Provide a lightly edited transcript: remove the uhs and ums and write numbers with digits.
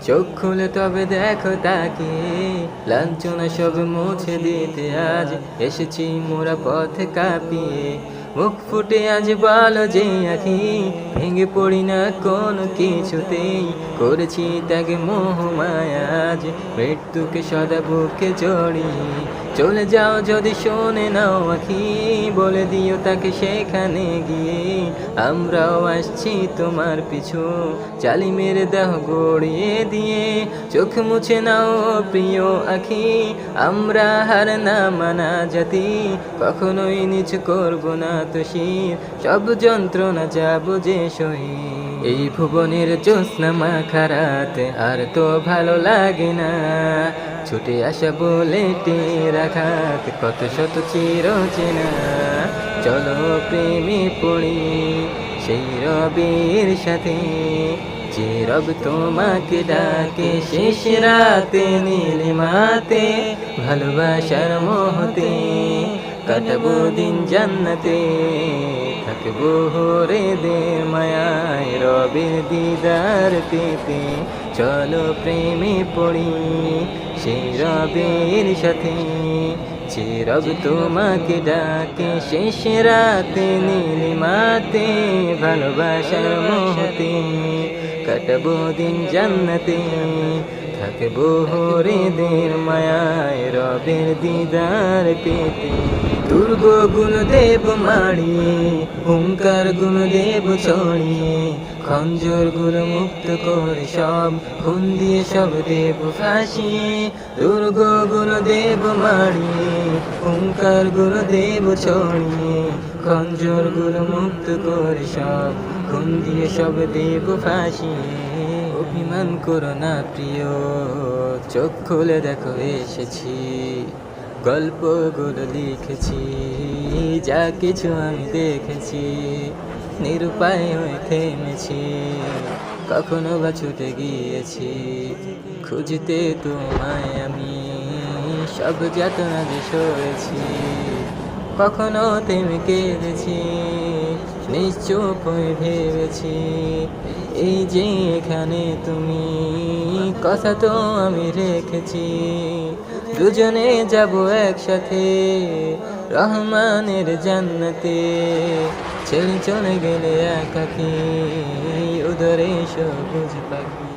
চোখ খুলে তবে দেখো তাকে, লাঞ্ছনা সব মুছে দিতে আজ এসেছি মোরা পথে কাঁপিয়ে। মুখ ফুটে আজ বলো যে আখি, ভেঙে পড়ি না কোনো কিছুতেই, করেছি ত্যাগে মোহ মায়া আজ মৃত্যুকে সদা বুকে জড়িয়ে। চলে যাও যদি শোনে নাও আখি, বলে দিও তাকে সেখানে গিয়ে আমরাও আসছি তোমার পিছু, জালিমের দেহ গড়িয়ে দিয়ে। চোখ মুছে নাও প্রিয় আখি, আমরা হার না মানা জাতি, কখনোই নিচু করব না তো শির, সব যন্ত্রণা যাব যে শহীদ। এই ভুবনের জ্যোৎস্না মাখা রাত আর তো ভালো লাগে না, ছুটে আসা বলে রাখাত কত শত চির চেনা। চলো প্রেমে পড়ি সেই রবের সাথে, যে রব তোমাকে ডাকে শেষ রাতে নীলিমাতে, ভালোবাসার মোহতে কাটাবো দিন জান্নাতে, থাকবো হরে দে মায়ায় রবের দিদার পেতে। চলো প্রেমে পড়ি সেই রবের সাথে, যে রব তোমাকে ডাকে শেষ রাতে নীলিমাতে, ভালোবাসার মোহতে কাটাবো দিন জান্নাতে, থাকবো হরিদের মায়ায় রবের দিদার পেতে। দুর্গ গুণদেব মাড়িয়ে হুঙ্কার গুণদেব ছড়িয়ে, খঞ্জর গুলো মুক্ত করে সব খুন দিয়ে সব দেব ফাঁসিয়ে। দুর্গ গুণদেব মাড়িয়ে হুঙ্কার গুণদেব ছড়িয়ে, খঞ্জর গুলো মুক্ত করে সব খুন দিয়ে সব দেব ফাঁসিয়ে। অভিমান করো না প্রিয়, চোখ খুলে দেখো এসেছি, গল্পগুলো লিখেছি, যা কিছু আমি দেখেছি, নিরুপায় হয়ে থেমেছি, কখনো বা ছুটে গিয়েছি, খুঁজতে তোমায় আমি সব যাতনা যে সয়েছি, কখনো থেমে কেঁদেছি, নিশ্চুপ হয়ে ভেবেছি, এই যে এখানে তুমি, কথা তো আমি রেখেছি, দুজনে যাব একসাথে রহমানের জান্নাতে। ছেড়ে চলে গেলে একাকী উদরে সবুজ পাখি।